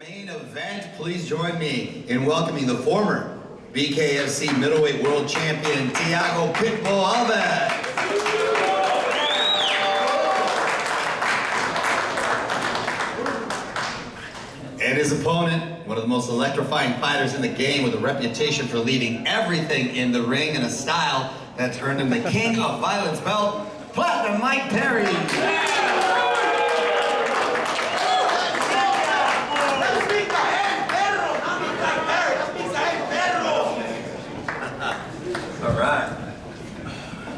Main event, please join me in welcoming the former BKFC middleweight world champion, Thiago Pitbull Alves. And his opponent, one of the most electrifying fighters in the game with a reputation for leading everything in the ring in a style that's earned him the King of Violence belt, Platinum Mike Perry.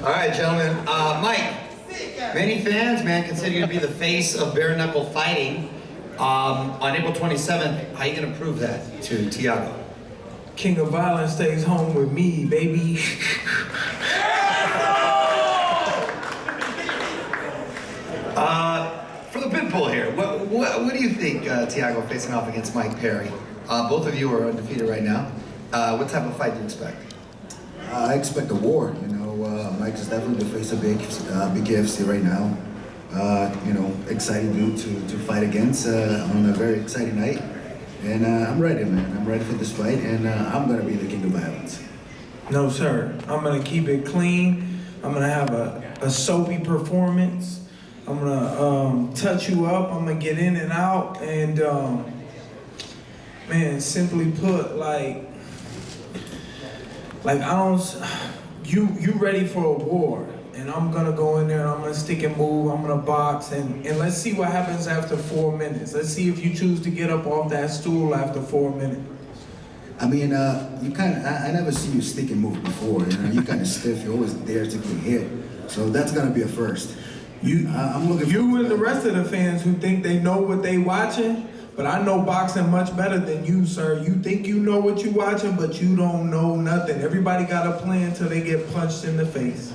All right, gentlemen. Mike, many fans, man, consider you to be the face of bare knuckle fighting. On April 27th, how are you going to prove that to Thiago? King of Violence stays home with me, baby. For the Pitbull here, what do you think, Thiago, facing off against Mike Perry? Both of you are undefeated right now. What type of fight do you expect? I expect a war. Mike is definitely the face of BKFC right now. Excited dude to fight against on a very exciting night. And I'm ready, man. I'm ready for this fight, and I'm gonna be the King of Violence. No, sir. I'm gonna keep it clean. I'm gonna have a soapy performance. I'm gonna touch you up. I'm gonna get in and out, and man, simply put, like I don't. You ready for a war, and I'm gonna go in there and I'm gonna stick and move, I'm gonna box, and let's see what happens after 4 minutes. Let's see if you choose to get up off that stool after 4 minutes. I mean, I never see you stick and move before. You kind of stiff, you're always there to get hit. So that's gonna be a first. I'm looking for you and the rest of the fans who think they know what they watching, but I know boxing much better than you, sir. You think you know what you watching, but you don't know nothing. Everybody got a plan till they get punched in the face.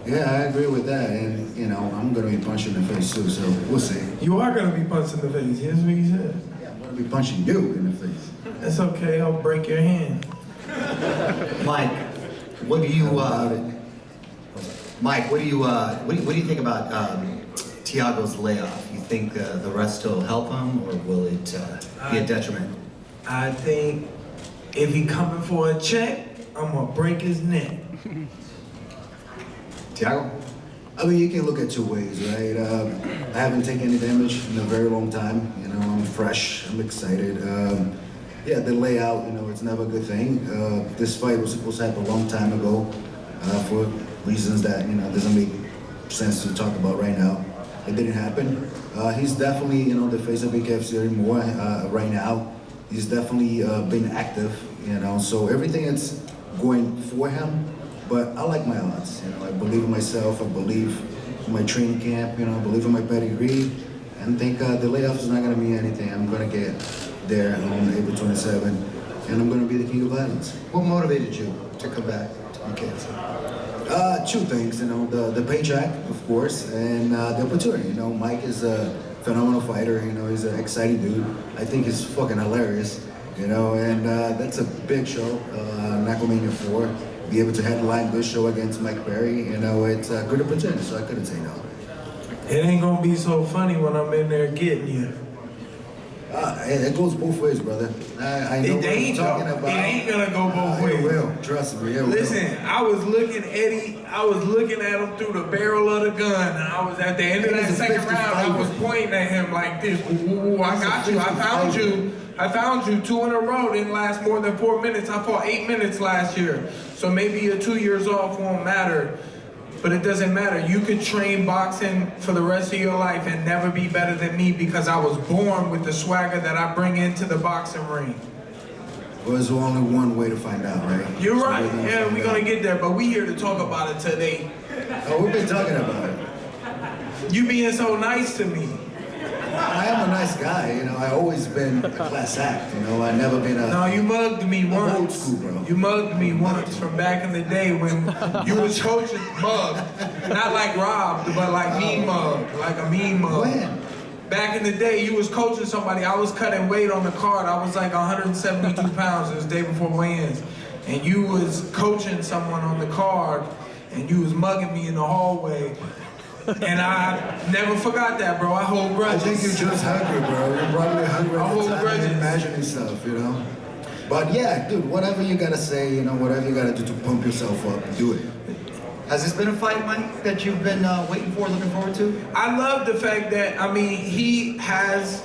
Yeah, I agree with that, and I'm gonna be punched in the face too, so we'll see. You are gonna be punched in the face, that's what he said. Yeah, I'm gonna be punching you in the face. That's okay, I'll break your hand. Mike, what do you think about Thiago's layoff? You think the rest will help him, or will it be a detriment? I think if he coming for a check, I'm gonna break his neck. Thiago? I mean, you can look at two ways, right? I haven't taken any damage in a very long time. I'm fresh, I'm excited. Yeah, the layout, it's never a good thing. This fight was supposed to happen a long time ago for reasons that, doesn't make sense to talk about right now. It didn't happen. He's definitely, the face of BKFC anymore right now. He's definitely been active, so everything that's going for him. But I like my odds. I believe in myself. I believe in my training camp. I believe in my pedigree, and think the layoff is not going to mean anything. I'm going to get there on April 27th, and I'm going to be the King of Violence. What motivated you to come back to BKFC? Two things. The paycheck, of course, and the opportunity. Mike is a phenomenal fighter. He's an exciting dude. I think he's fucking hilarious. And that's a big show. KnuckleMania IV. Be able to headline this show against Mike Perry, it's a good opportunity, so I couldn't say no. It ain't gonna be so funny when I'm in there getting you. It goes both ways, brother. I know what I'm talking about. It ain't gonna go both ways. It will, trust me, it will. Listen, I was looking at him through the barrel of the gun, and I was at the end of that second round, I was pointing at him like this. Ooh, I got you, I found you 2 in a row, didn't last more than 4 minutes. I fought 8 minutes last year. So maybe your 2 years off won't matter, but it doesn't matter. You could train boxing for the rest of your life and never be better than me because I was born with the swagger that I bring into the boxing ring. Well, there's only one way to find out, right? You're right, yeah, we're gonna get there, but we here to talk about it today. Oh, we've been talking about it. You being so nice to me. I am a nice guy, I always been a class act, I never been a... No, you mugged me once. Old school, bro. You mugged me once from back in the day when you was coaching mugged. Not like robbed, but like mean mugged, like a mean mug. When? Back in the day, you was coaching somebody. I was cutting weight on the card. I was like 172 pounds. It was the day before weigh-ins. And you was coaching someone on the card, and you was mugging me in the hallway. And I never forgot that, bro. I hold I grudges. think you're just hungry, bro. You're probably hungry I all hold the time grudges. and imagining stuff, you know? But yeah, dude, whatever you gotta say, you know, whatever you gotta do to pump yourself up, do it. Has this been a fight, Mike, that you've been waiting for, looking forward to? I love the fact that, I mean, he has,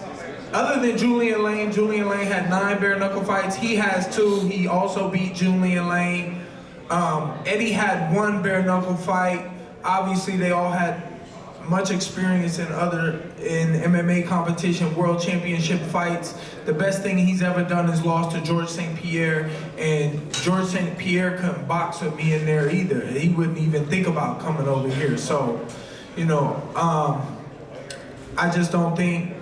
other than Julian Lane had 9 bare knuckle fights. He has 2. He also beat Julian Lane. Eddie had 1 bare knuckle fight. Obviously, they all had much experience in MMA competition, world championship fights. The best thing he's ever done is lost to George St. Pierre, and George St. Pierre couldn't box with me in there either. He wouldn't even think about coming over here. So, you know, I just don't think,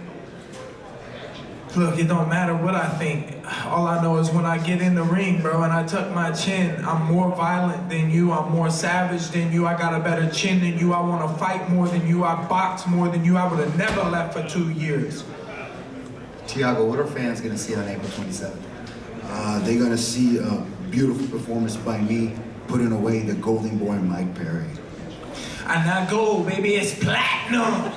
look, it don't matter what I think. All I know is when I get in the ring, bro, and I tuck my chin, I'm more violent than you, I'm more savage than you, I got a better chin than you, I want to fight more than you, I box more than you, I would have never left for 2 years. Thiago, what are fans going to see on April 27th? They're gonna see a beautiful performance by me, putting away the golden boy Mike Perry. And not gold, baby, it's platinum.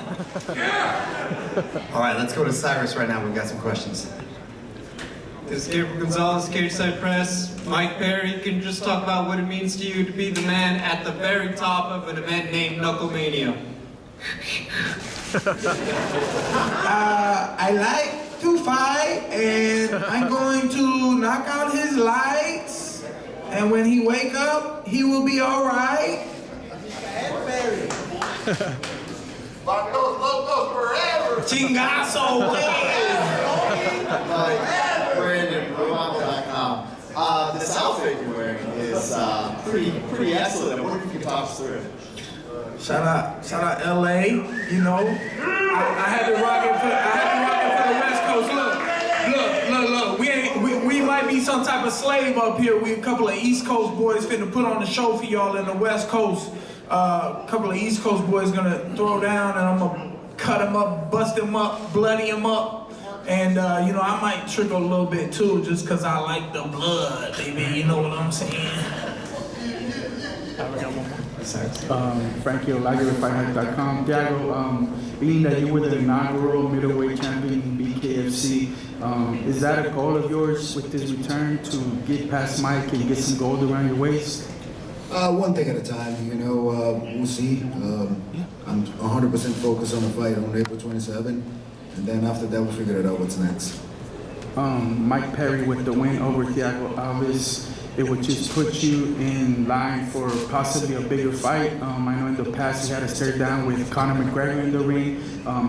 All right, let's go to Cyrus right now. We've got some questions. This is Gabriel Gonzalez, Cage Side Press. Mike Perry, can you just talk about what it means to you to be the man at the very top of an event named KnuckleMania? I like to fight, and I'm going to knock out his lights, and when he wake up, he will be all right. Chingazo, Brandon, Rothwell.com. This outfit you're wearing is pretty excellent. I wonder if you can talk us through it. Shout out LA, you know. I had to rock it for the West Coast. Look. We might be some type of slave up here. We a couple of East Coast boys finna put on a show for y'all in the West Coast. A couple of East Coast boys gonna throw down, and I'm gonna cut him up, bust him up, bloody him up. And you know, I might trickle a little bit too, just cause I like the blood, baby, you know what I'm saying? Frankie Olague, FightHack.com. Thiago, being that you were the inaugural middleweight champion in BKFC, is that a goal of yours with this return to get past Mike and get some gold around your waist? One thing at a time, you know, we'll see. I'm 100% focused on the fight on April 27th, and then after that we'll figure it out what's next. Mike Perry with the win over Thiago Alves, it would just put you in line for possibly a bigger fight. I know in the past you had a stare down with Conor McGregor in the ring.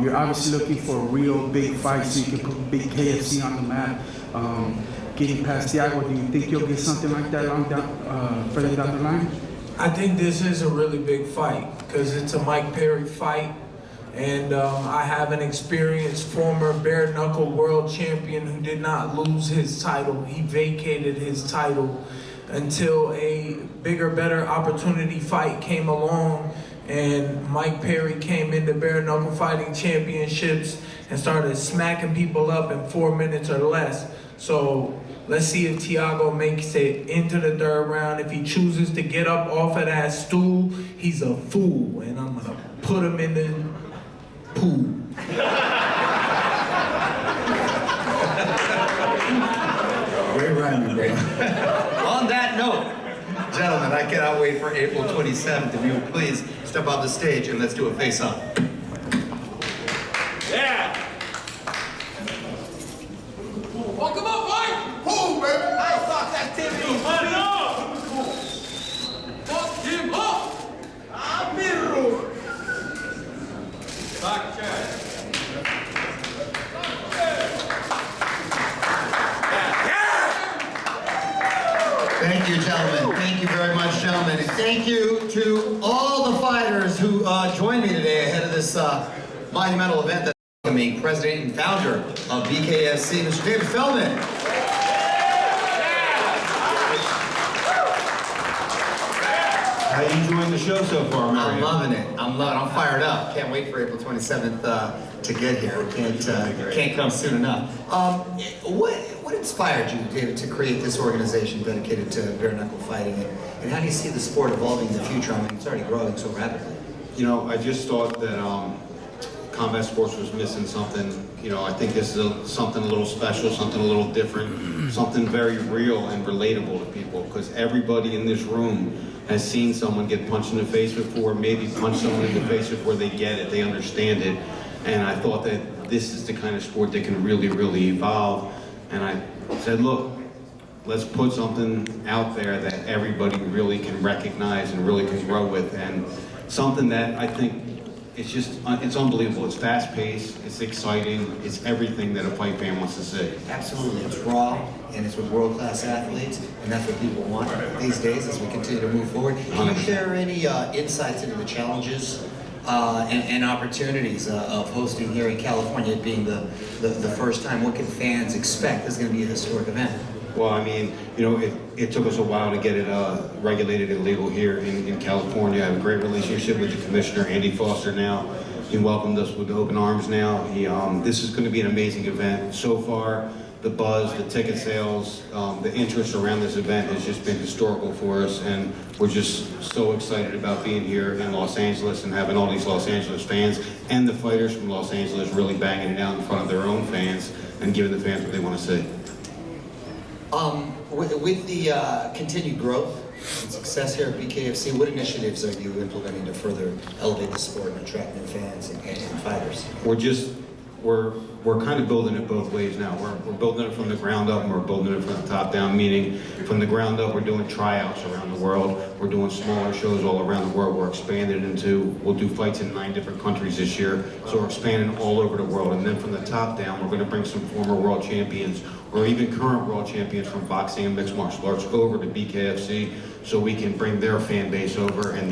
You're obviously looking for a real big fight so you can put BKFC on the map. Getting past Thiago, do you think you'll get something like that further down the line? I think this is a really big fight because it's a Mike Perry fight, and I have an experienced former bare knuckle world champion who did not lose his title. He vacated his title until a bigger, better opportunity fight came along, and Mike Perry came into bare knuckle fighting championships and started smacking people up in 4 minutes or less. So let's see if Thiago makes it into the 3rd round. If he chooses to get up off of that stool, he's a fool, and I'm gonna put him in the pool. Great rhyming, bro. On that note, gentlemen, I cannot wait for April 27th. If you will please step off the stage and let's do a face-off. Yeah! Welcome up, Mike! Boom, baby! High Sox activity! Money up! Fuck him up! Amiru! Back check. Thank you, gentlemen. Thank you very much, gentlemen. And thank you to all the fighters who joined me today ahead of this monumental event that's welcoming President and founder of BKFC, Mr. David Feldman. How you enjoying the show so far, Mario? I'm loving it. I'm fired up. Can't wait for April 27th to get here. Can't come soon enough. What inspired you, David, to create this organization dedicated to bare knuckle fighting, and how do you see the sport evolving in the future? I mean, it's already growing so rapidly. You know, I just thought that combat sports was missing something. You know, I think this is something a little special, something a little different, something very real and relatable to people, because everybody in this room has seen someone get punched in the face before, maybe punched someone in the face before. They get it, they understand it. And I thought that this is the kind of sport that can really, really evolve. And I said, look, let's put something out there that everybody really can recognize and really can grow with, and something that I think it's just, it's unbelievable. It's fast-paced, it's exciting, it's everything that a fight fan wants to see. Absolutely, it's raw, and it's with world-class athletes, and that's what people want these days as we continue to move forward. Can you share any insights into the challenges and opportunities of hosting here in California, being the first time? What can fans expect? This is going to be a historic event. Well, I mean, you know, it took us a while to get it regulated and legal here in California. I have a great relationship with the commissioner, Andy Foster, now. He welcomed us with open arms now. This is going to be an amazing event. So far, the buzz, the ticket sales, the interest around this event has just been historical for us, and we're just so excited about being here in Los Angeles and having all these Los Angeles fans and the fighters from Los Angeles really banging it out in front of their own fans and giving the fans what they want to see. With the continued growth and success here at BKFC, what initiatives are you implementing to further elevate the sport and attract new fans and fighters? We're kind of building it both ways now. We're building it from the ground up, and we're building it from the top down, meaning from the ground up, we're doing tryouts around the world. We're doing smaller shows all around the world. We're expanding we'll do fights in 9 different countries this year. So we're expanding all over the world. And then from the top down, we're going to bring some former world champions or even current world champions from boxing and mixed martial arts over to BKFC, so we can bring their fan base over, and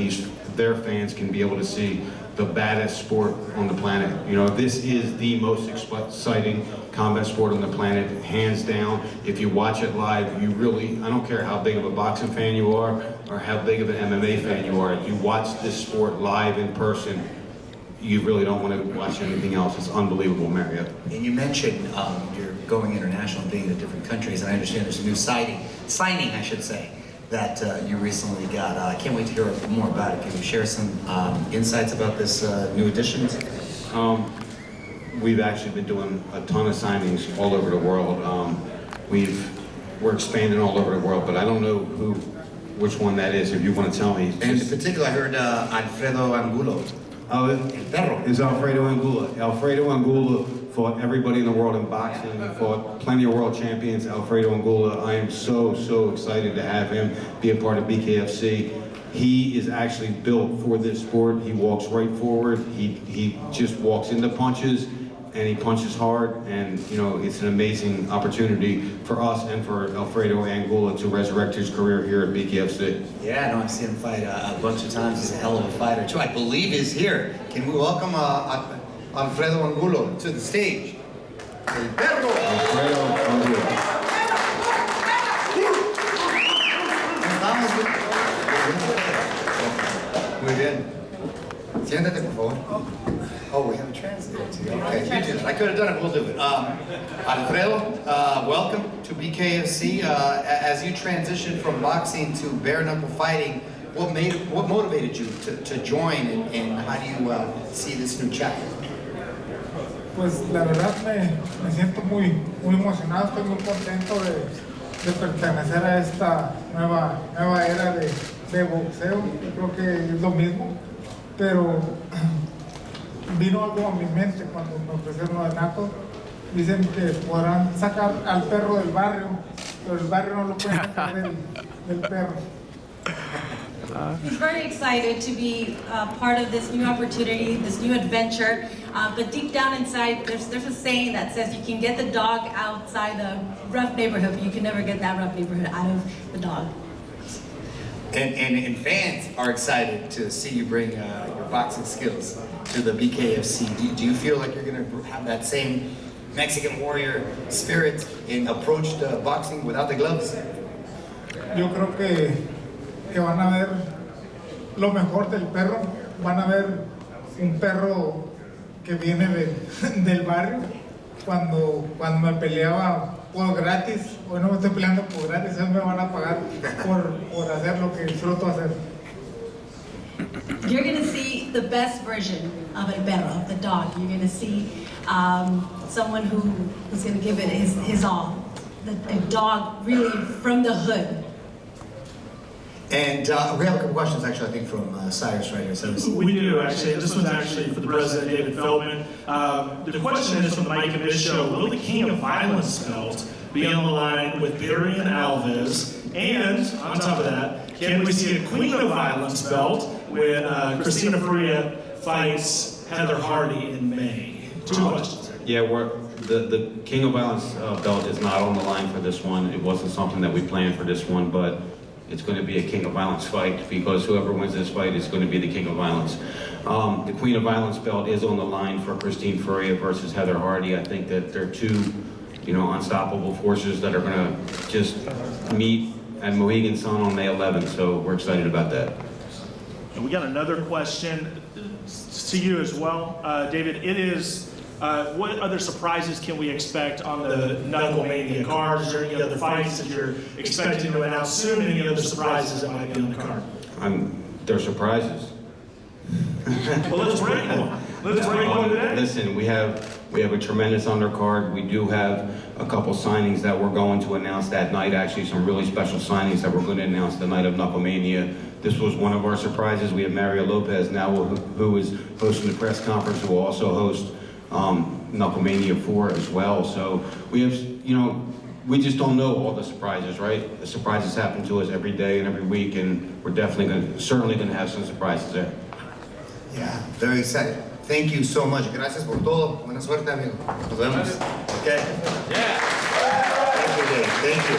their fans can be able to see the baddest sport on the planet. You know, this is the most exciting combat sport on the planet, hands down. If you watch it live, you really, I don't care how big of a boxing fan you are or how big of an MMA fan you are, if you watch this sport live in person, you really don't want to watch anything else. It's unbelievable, Mario. And you mentioned you're going international and being in different countries, and I understand there's a new signing, I should say, that you recently got. I can't wait to hear more about it. Can you share some insights about this new addition? We've actually been doing a ton of signings all over the world. We're expanding all over the world, but I don't know which one that is, if you want to tell me. And in particular, I heard Alfredo Angulo. Oh, El Perro. It's Alfredo Angulo. Alfredo Angulo fought everybody in the world in boxing. He fought plenty of world champions. Alfredo Angulo, I am so excited to have him be a part of BKFC. He is actually built for this sport. He walks right forward. He just walks into punches, and he punches hard. And you know, it's an amazing opportunity for us and for Alfredo Angulo to resurrect his career here at BKFC. Yeah, no, I've seen him fight a bunch of times. He's a hell of a fighter too. I believe he's here. Can we welcome Alfredo Angulo to the stage? El Perro. Alfredo Angulo. Muy bien. Siéntate, por favor. Oh, we have a translator too. Okay, you did it. I could have done it. We'll do it. Alfredo, welcome to BKFC. As you transitioned from boxing to bare knuckle fighting, what motivated you to join, and how do you see this new chapter? Pues la verdad me siento muy emocionado, estoy muy contento de pertenecer a esta nueva era de boxeo. Yo creo que es lo mismo, pero vino algo a mi mente cuando me ofrecieron lo de Knuckle. Dicen que podrán sacar al perro del barrio, pero el barrio no lo puede sacar del perro. He's very excited to be part of this new opportunity, this new adventure. But deep down inside, there's a saying that says you can get the dog outside the rough neighborhood, but you can never get that rough neighborhood out of the dog. And fans are excited to see you bring your boxing skills to the BKFC. Do you feel like you're going to have that same Mexican warrior spirit and approach to boxing without the gloves? Yo creo que van a ver lo mejor del perro, van a ver un perro que viene del barrio. Cuando me peleaba por gratis, hoy no me estoy peleando por gratis, hoy me van a pagar por hacer lo que disfruto hacer. You're going to see the best version of El Perro, of the dog. You're going to see someone who's going to give it his all. A dog really from the hood. And we have a couple questions, actually, I think, from Cyrus right here. So we do, actually. This one's actually for the president, David Feldman. The question is from the Mike and Miss show. Will the King of Violence belt be on the line with Perry and Alves? And, on top of that, can we see a Queen of Violence belt when Christina Faria fights Heather Hardy in May? Two questions. Yeah, the King of Violence belt is not on the line for this one. It wasn't something that we planned for this one, but it's going to be a King of Violence fight because whoever wins this fight is going to be the King of Violence. The Queen of Violence belt is on the line for Christine Faria versus Heather Hardy. I think that they're two, unstoppable forces that are going to just meet at Mohegan Sun on May 11th. So we're excited about that. And we got another question to you as well, David. It is, what other surprises can we expect on the KnuckleMania card? Is there any other fights that you're expecting to announce soon? Any other surprises that might be on the card? They're surprises. Well, let's break one. Let's break one today. Listen, we have a tremendous undercard. We do have a couple signings that we're going to announce that night. Actually, some really special signings that we're going to announce the night of KnuckleMania. This was one of our surprises. We have Mario Lopez now, who is hosting the press conference, who will also host KnuckleMania IV as well. So we have, we just don't know all the surprises, right? The surprises happen to us every day and every week, and we're certainly going to have some surprises there. Yeah, very excited. Thank you so much. Gracias por todo. Buena suerte, amigo. Nos vemos. Okay? Yeah. Thank you, Dave. Thank you.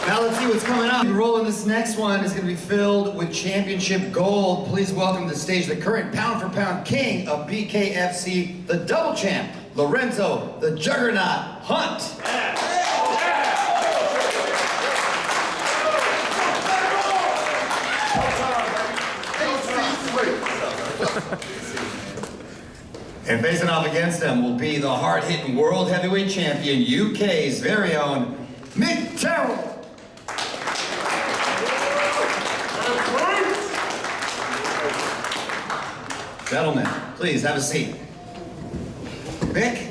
Now let's see what's coming up. Rolling this next one is going to be filled with championship gold. Please welcome to the stage the current pound-for-pound king of BKFC, the double champ, Lorenzo, the Juggernaut Hunt. And facing off against him will be the hard-hitting world heavyweight champion, UK's very own Terrell. Gentlemen, please have a seat. Mick,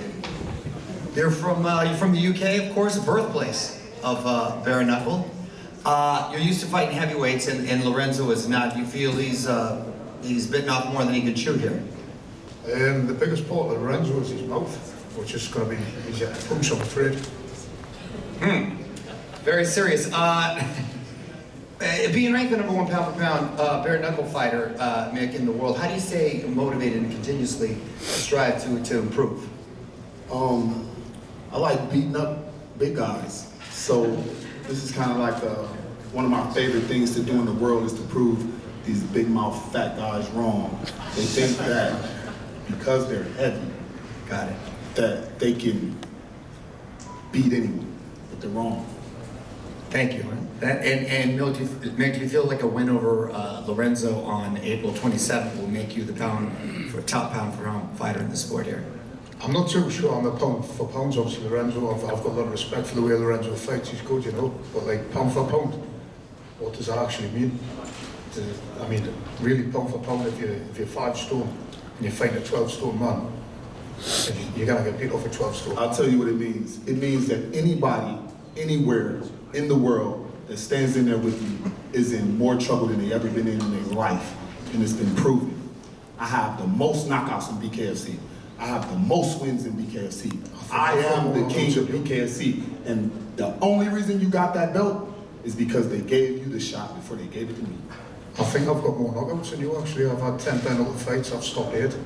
you're from the UK, of course, birthplace of bare knuckle. You're used to fighting heavyweights, and Lorenzo is not. You feel he's bitten off more than he can chew here? The biggest part of Lorenzo is his mouth, which is going to be his punch, I'm afraid. Very serious. Being ranked the #1 pound-for-pound bare knuckle fighter, Mick, in the world, how do you stay motivated and continuously strive to improve? I like beating up big guys. So this is kind of like one of my favorite things to do in the world is to prove these big mouth fat guys wrong. They think that because they're heavy, that they can beat anyone, but they're wrong. Thank you. And Mick, do you feel like a win over Lorenzo on April 27th will make you the top pound-for-pound fighter in the sport here? I'm not too sure on the pound for pounds. Obviously, Lorenzo, I've got a lot of respect for the way Lorenzo fights. He's good, but like pound for pound, what does that actually mean? Really pound for pound, if you're 5 stone and you fight a 12-stone man, you're gonna get beat off a 12-stone. I'll tell you what it means. It means that anybody, anywhere in the world that stands in there with you is in more trouble than they ever been in their life, and it's been proven. I have the most knockouts in BKFC. I have the most wins in BKFC. I am the king of BKFC, and the only reason you got that belt is because they gave you the shot before they gave it to me. I think I've got more knockouts than you actually. I've had 10 penalty fights, I've stopped 8.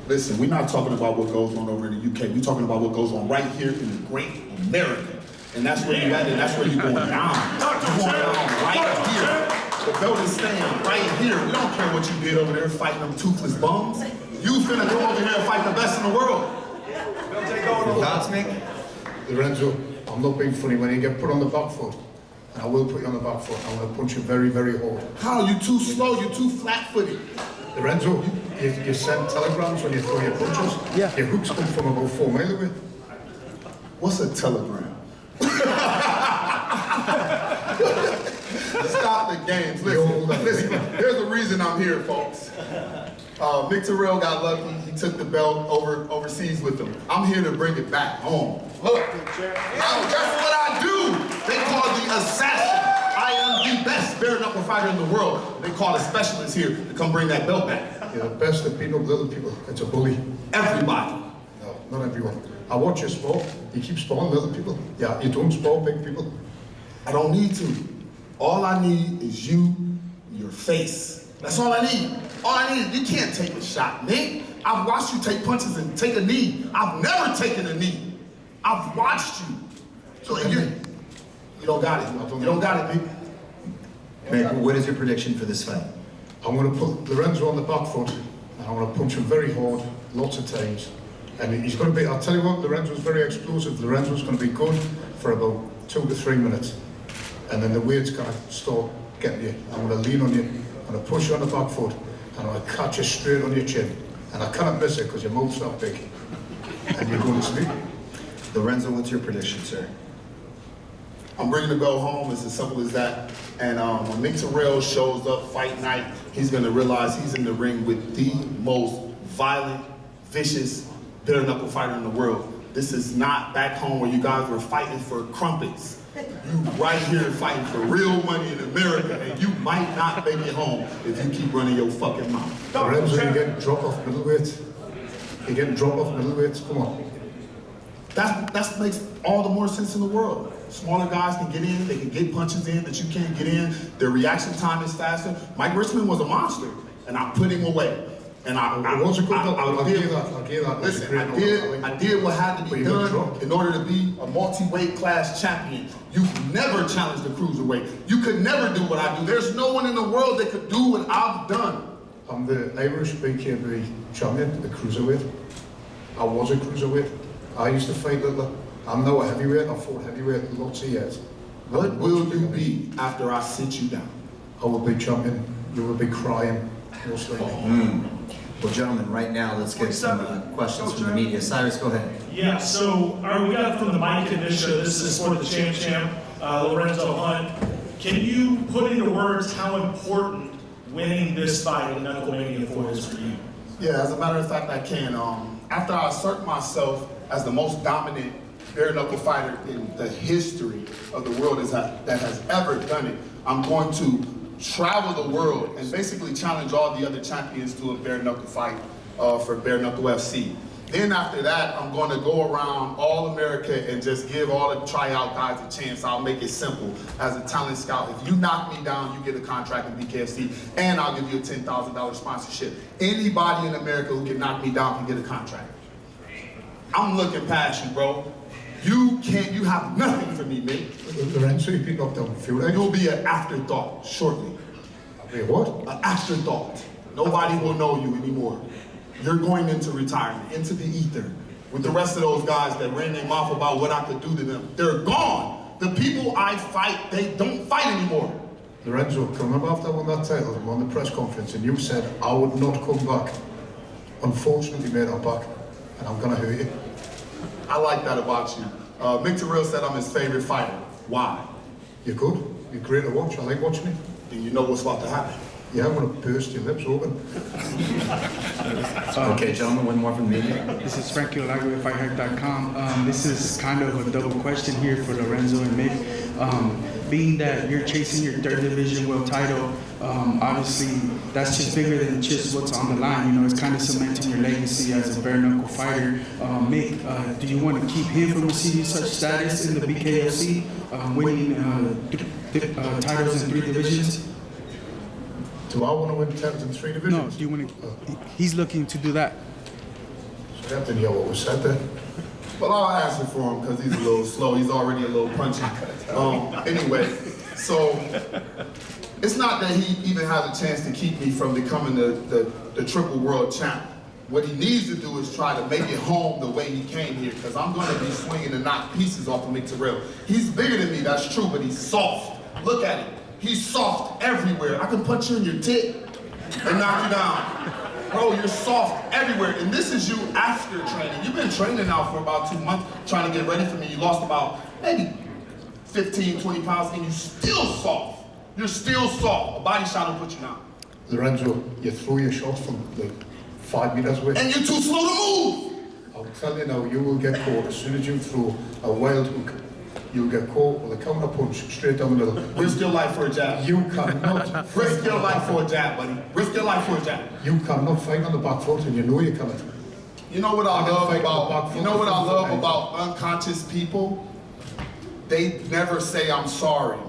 Listen, we're not talking about what goes on over in the UK. We're talking about what goes on right here in the great America. And that's where you at, and that's where you're going down. You're going down right here. The belt is staying right here. We don't care what you did over there fighting them toothless bums. You finna go over here and fight the best in the world. Thoughts, Mick? Lorenzo, I'm not being funny. When you get put on the back foot, and I will put you on the back foot, I'm gonna punch you very, very hard. How? You too slow, you're too flat-footed. Lorenzo, you send telegrams when you throw your punches? Yeah. Your hooks come from about 4 miles away. What's a telegram? Stop the games. Listen, there's a reason I'm here, folks. Nick Terrell got lucky. He took the belt overseas with him. I'm here to bring it back home. Look, that's what I do. They call the assassin. I am the best bare knuckle fighter in the world. They call a specialist here to come bring that belt back. You're the best at beating up little people. It's a bully. Everybody. No, not everyone. I watch you sport. You keep spawning little people. Yeah, you don't spawn big people. I don't need to. All I need is you, your face. That's all I need. All I need is, you can't take a shot, Nick. I've watched you take punches and take a knee. I've never taken a knee. I've watched you. So you don't got it. You don't got it, Nick. Nick, what is your prediction for this fight? I'm going to put Lorenzo on the back foot, and I'm going to punch him very hard, lots of times. And he's going to be, I'll tell you what, Lorenzo's very explosive. Lorenzo's going to be good for about 2 to 3 minutes. And then the weight's going to start getting you. I'm going to lean on you, I'm going to push you on the back foot, and I'm going to catch you straight on your chin. And I cannot miss it because your mouth's not big. And you're going to sleep. Lorenzo, what's your prediction, sir? I'm bringing the belt home. It's as simple as that. And when Nick Terrell shows up fight night, he's going to realize he's in the ring with the most violent, vicious, bare knuckle fighter in the world. This is not back home where you guys were fighting for crumpets. You right here fighting for real money in America, and you might not make it home if you keep running your fucking mouth. Lorenzo, you're getting drop off middleweight. You're getting drop off middleweights. Come on. That makes all the more sense in the world. Smaller guys can get in, they can get punches in that you can't get in. Their reaction time is faster. Mike Richmond was a monster, and I put him away. And I'll give that. Listen, I did what had to be done in order to be a multi-weight class champion. You've never challenged the cruiserweight. You could never do what I do. There's no one in the world that could do what I've done. I'm the Irish BKFC champion, the cruiserweight. I was a cruiserweight. I used to fight little. I'm now a heavyweight. I fought heavyweight lots of years. What will you be after I sit you down? I will be champion. You will be crying, most likely. Well, gentlemen, right now, let's get some questions from the media. Cyrus, go ahead. Yeah, so we got from the Mike and this show, this is for the champ, Lorenzo Hunt. Can you put into words how important winning this fight in KnuckleMania IV is for you? Yeah, as a matter of fact, I can. After I assert myself as the most dominant bare knuckle fighter in the history of the world that has ever done it, I'm going to travel the world and basically challenge all the other champions to a bare knuckle fight for Bare Knuckle FC. Then after that, I'm going to go around all America and just give all the tryout guys a chance. I'll make it simple. As a talent scout, if you knock me down, you get a contract in BKFC, and I'll give you a $10,000 sponsorship. Anybody in America who can knock me down can get a contract. I'm looking past you, bro. You have nothing for me, mate. Lorenzo, you've been knocked down a few times. You'll be an afterthought shortly. Wait, what? An afterthought. Nobody will know you anymore. You're going into retirement, into the ether, with the rest of those guys that ran their mouth about what I could do to them. They're gone. The people I fight, they don't fight anymore. Lorenzo, coming after I won that title, I'm on the press conference, and you said I would not come back. Unfortunately, mate, I'm back, and I'm gonna hurt you. I like that about you. Mick Terrell said I'm his favorite fighter. Why? You're good. You're great to watch. I like watching you. Then you know what's about to happen. Yeah, I'm gonna burst your lips open. Okay, gentlemen, one more from the media. This is Frankie Olago with FightHack.com. This is kind of a double question here for Lorenzo and Mick. Being that you're chasing your third division world title, obviously that's just bigger than just what's on the line. You know, it's kind of cementing your legacy as a bare knuckle fighter. Mick, do you want to keep him from receiving such status in the BKFC, winning titles in 3 divisions? Do I want to win titles in 3 divisions? No, do you want to? He's looking to do that. So I have to hear what was said there. Well, I'll answer for him because he's a little slow. He's already a little punchy. Anyway, so it's not that he even has a chance to keep me from becoming the triple world champ. What he needs to do is try to make it home the way he came here, because I'm going to be swinging and knock pieces off of Mick Terrell. He's bigger than me, that's true, but he's soft. Look at him. He's soft everywhere. I can punch you in your tit and knock you down. Bro, you're soft everywhere, and this is you after training. You've been training now for about 2 months, trying to get ready for me. You lost about maybe 15, 20 pounds, and you're still soft. You're still soft. A body shot will put you down. Lorenzo, you throw your shots from like 5 meters away. And you're too slow to move. I'll tell you now, you will get caught as soon as you throw a wild hook. You'll get caught with a counter punch straight down the middle. Risk your life for a jab. You cannot risk your life for a jab, buddy. Risk your life for a jab. You cannot fight on the back foot, and you know you cannot. You know what I love about? You know what I love about unconscious people? They never say I'm sorry.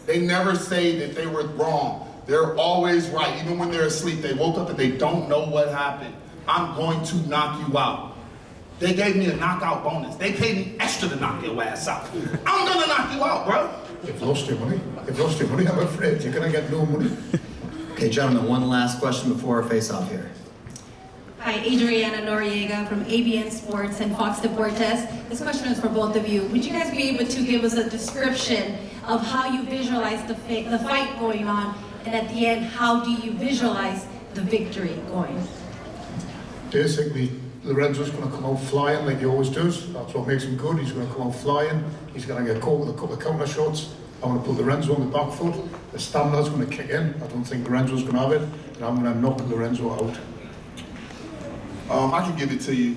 They never say that they were wrong. They're always right. Even when they're asleep, they woke up and they don't know what happened. I'm going to knock you out. They gave me a knockout bonus. They paid me extra to knock your ass out. I'm gonna knock you out, bro. You've lost your money. You've lost your money, I'm afraid. You're gonna get no money. Okay, gentlemen, one last question before our face-off here. Hi, Adriana Noriega from ABN Sports and Fox Deportes. This question is for both of you. Would you guys be able to give us a description of how you visualize the fight going on, and at the end, how do you visualize the victory going? Basically, Lorenzo's going to come out flying like he always does. That's what makes him good. He's going to come out flying. He's going to get caught with a couple of counter shots. I'm going to put Lorenzo on the back foot. The stamina's going to kick in. I don't think Lorenzo's going to have it. And I'm going to knock Lorenzo out. I can give it to you.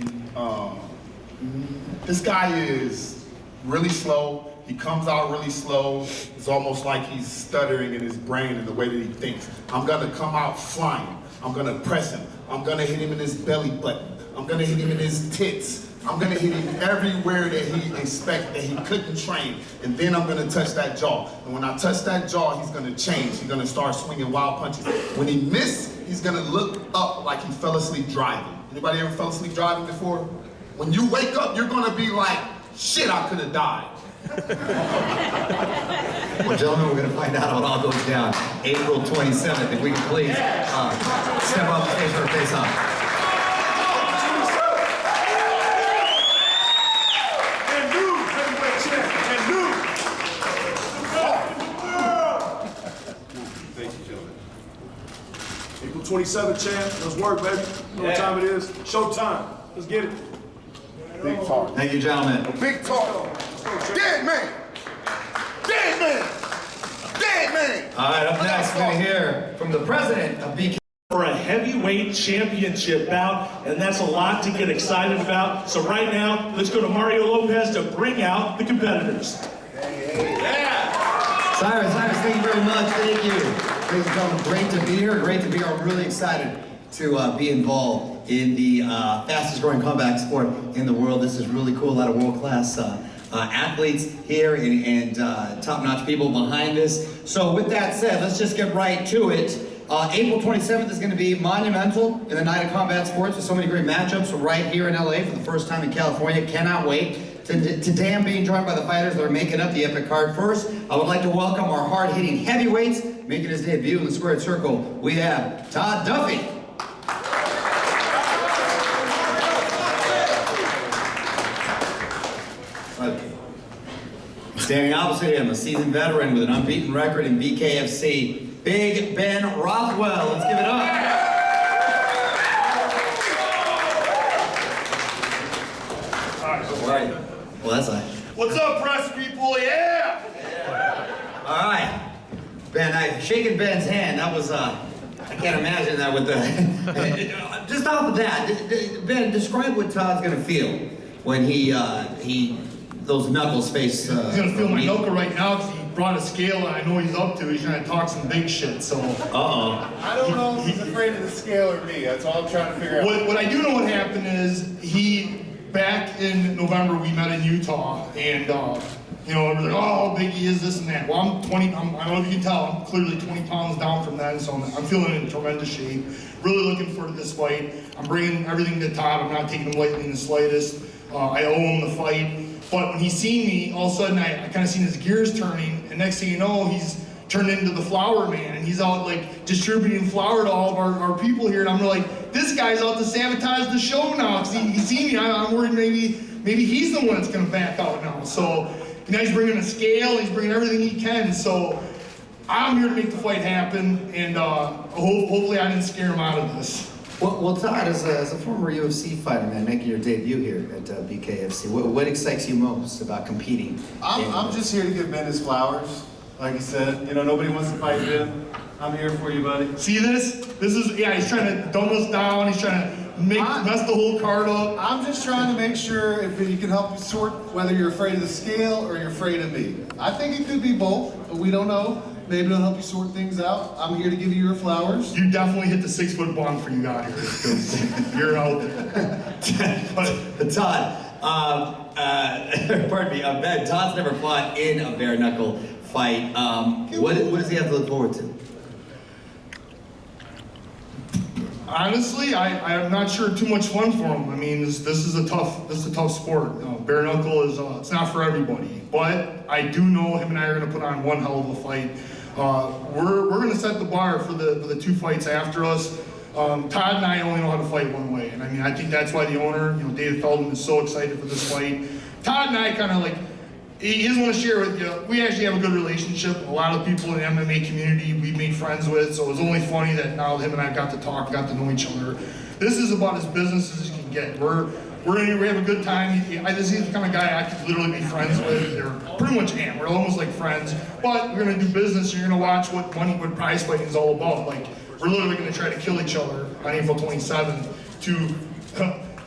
This guy is really slow. He comes out really slow. It's almost like he's stuttering in his brain in the way that he thinks. I'm going to come out flying. I'm going to press him. I'm going to hit him in his belly button. I'm going to hit him in his tits. I'm going to hit him everywhere that he expects that he couldn't train. And then I'm going to touch that jaw. And when I touch that jaw, he's going to change. He's going to start swinging wild punches. When he misses, he's going to look up like he fell asleep driving. Anybody ever fell asleep driving before? When you wake up, you're going to be like, shit, I could have died. Well, gentlemen, we're going to find out how it all goes down April 27th. If we can please step off the stage for a face-off. Thank you, gentlemen. April 27th, champ. Let's work, baby. You know what time it is? Showtime. Let's get it. Big talk. Thank you, gentlemen. Big talk. Dead man. Dead man. Dead man. All right, up next, we're going to hear from the president of BKFC. For a heavyweight championship bout, and that's a lot to get excited about. So right now, let's go to Mario Lopez to bring out the competitors. Cyrus, thank you very much. Thank you. Ladies and gentlemen, great to be here. Great to be here. I'm really excited to be involved in the fastest growing comeback sport in the world. This is really cool. A lot of world-class athletes here and top-notch people behind this. So with that said, let's just get right to it. April 27th is going to be monumental in the night of combat sports with so many great matchups right here in LA for the first time in California. Cannot wait. Today I'm being joined by the fighters that are making up the epic card. First, I would like to welcome our hard-hitting heavyweights making his debut in the squared circle. We have Todd Duffee. Standing opposite him, a seasoned veteran with an unbeaten record in BKFC, Big Ben Rothwell. Let's give it up. All right. Well, that's nice. What's up, press people? Yeah! All right. Ben, shaking Ben's hand, that was, I can't imagine that with the, just off of that, Ben, describe what Todd's gonna feel when those knuckles face. He's gonna feel my knuckle right now because he brought a scale and I know he's up to. He's trying to talk some big shit, so. I don't know if he's afraid of the scale or me. That's all I'm trying to figure out. What I do know what happened is back in November, we met in Utah, and you know, we're like, oh, how big he is, this and that. Well, I don't know if you can tell, I'm clearly 20 pounds down from then, so I'm feeling in tremendous shape. Really looking forward to this fight. I'm bringing everything to Todd. I'm not taking him lightly in the slightest. I owe him the fight. But when he seen me, all of a sudden I kind of seen his gears turning, and next thing you know, he's turned into the flower man, and he's out like distributing flour to all of our people here, and I'm like, this guy's out to sabotage the show now, because he seen me. I'm worried maybe he's the one that's gonna back out now. So now he's bringing a scale, he's bringing everything he can, so I'm here to make the fight happen, and hopefully I didn't scare him out of this. Well, Todd, as a former UFC fighter, man, making your debut here at BKFC, what excites you most about competing? I'm just here to give Ben his flowers. Like you said, you know, nobody wants to fight him. I'm here for you, buddy. See this? This is, yeah, he's trying to dumb us down. He's trying to mess the whole card up. I'm just trying to make sure if you can help you sort whether you're afraid of the scale or you're afraid of me. I think it could be both, but we don't know. Maybe it'll help you sort things out. I'm here to give you your flowers. You definitely hit the 6 foot bond for you got here, because you're out there. Todd, pardon me, Ben, Todd's never fought in a bare knuckle fight. What does he have to look forward to? Honestly, I'm not sure too much fun for him. I mean, this is a tough sport. You know, bare knuckle is it's not for everybody. But I do know him and I are going to put on one hell of a fight. We're going to set the bar for the 2 fights after us. Todd and I only know how to fight one way, and I mean, I think that's why the owner, you know, David Feldman, is so excited for this fight. Todd and I kind of like, he doesn't want to share with you. We actually have a good relationship. A lot of people in the MMA community we've made friends with, so it was only funny that now him and I got to talk, got to know each other. This is about as business as you can get. We have a good time. This is the kind of guy I could literally be friends with. They're pretty much am. We're almost like friends. But we're gonna do business. You're gonna watch what prize fighting is all about. Like, we're literally gonna try to kill each other on April 27th to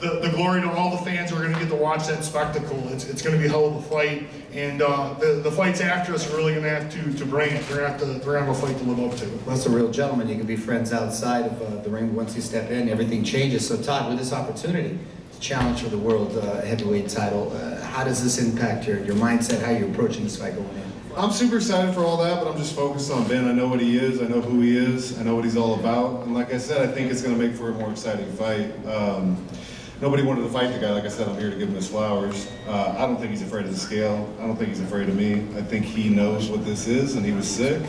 the glory to all the fans who are going to get to watch that spectacle. It's going to be a hell of a fight, and the fights after us are really going to have to bring it. They're going to have a fight to live up to. Well, that's a real gentleman. You can be friends outside of the ring. Once you step in, everything changes. So Todd, with this opportunity to challenge for the world heavyweight title, how does this impact your mindset, how you're approaching this fight going in? I'm super excited for all that, but I'm just focused on Ben. I know what he is, I know who he is, I know what he's all about, and like I said, I think it's going to make for a more exciting fight. Nobody wanted to fight the guy. Like I said, I'm here to give him his flowers. I don't think he's afraid of the scale. I don't think he's afraid of me. I think he knows what this is, and he was sick,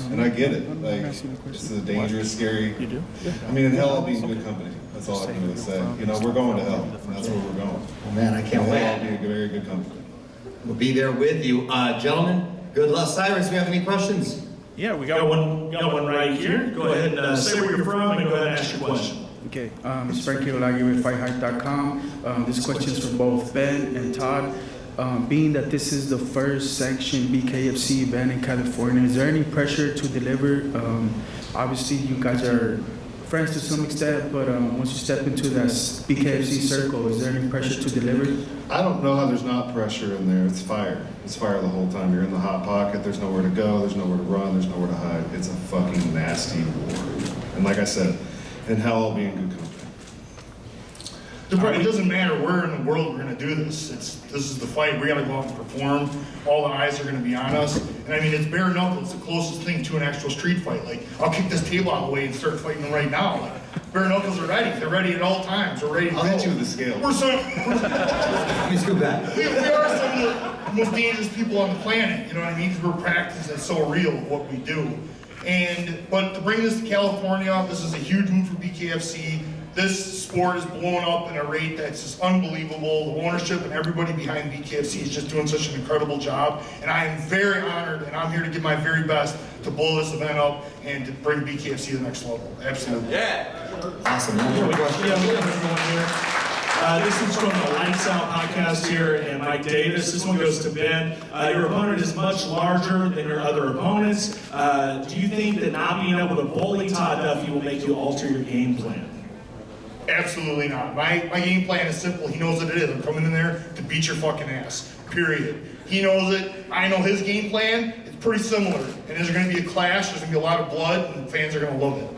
and I get it. Like, this is a dangerous, scary. You do? I mean, in hell, I'll be in good company. That's all I can really say. You know, we're going to hell, and that's where we're going. Oh, man, I can't wait. I'll be in very good company. We'll be there with you. Gentlemen, good luck. Cyrus, we have any questions? Yeah, we got one right here. Go ahead and say where you're from and go ahead and ask your question. Okay, it's Frankie Olagi with FightHype.com. This question is for both Ben and Todd. Being that this is the first sanctioned BKFC event in California, is there any pressure to deliver? Obviously, you guys are friends to some extent, but once you step into that BKFC circle, is there any pressure to deliver? I don't know how there's not pressure in there. It's fire. It's fire the whole time. You're in the hot pocket. There's nowhere to go. There's nowhere to run. There's nowhere to hide. It's a fucking nasty war. And like I said, in hell, I'll be in good company. It doesn't matter where in the world we're going to do this. This is the fight. We got to go out and perform. All the eyes are going to be on us. And I mean, it's bare knuckle. It's the closest thing to an actual street fight. Like, I'll kick this table out of the way and start fighting them right now. Like, bare knuckles are ready. They're ready at all times. We're ready to go. I'll hit you with the scale. We're so. Let me scoot back. We are some of the most dangerous people on the planet. You know what I mean? Because we're practicing so real what we do. But to bring this to California, this is a huge move for BKFC. This sport is blowing up at a rate that's just unbelievable. The ownership and everybody behind BKFC is just doing such an incredible job. And I am very honored, and I'm here to give my very best to blow this event up and to bring BKFC to the next level. Absolutely. Yeah. Awesome. This one's from the Lights Out podcast here, and Mike Davis. This one goes to Ben. Your opponent is much larger than your other opponents. Do you think that not being able to bully Todd Duffee will make you alter your game plan? Absolutely not. My game plan is simple. He knows what it is. I'm coming in there to beat your fucking ass. Period. He knows it. I know his game plan. It's pretty similar. And there's going to be a clash. There's going to be a lot of blood, and fans are going to love it.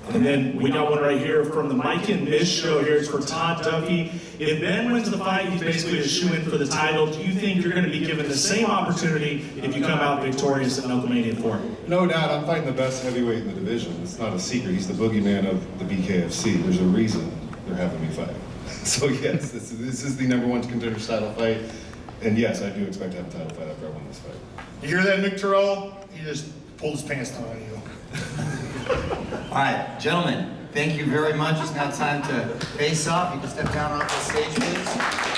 And then we got one right here from the Mike and Miss show here. It's for Todd Duffee. If Ben wins the fight, he's basically a shoe-in for the title. Do you think you're going to be given the same opportunity if you come out victorious at KnuckleMania IV? No doubt, I'm fighting the best heavyweight in the division. It's not a secret. He's the boogeyman of the BKFC. There's a reason they're having me fight. So yes, this is the #1 contender title fight. And yes, I do expect to have a title fight after I win this fight. You hear that, Nick Terrell? He just pulled his pants down on you. All right, gentlemen, thank you very much. It's now time to face off. You can step down off the stage, please.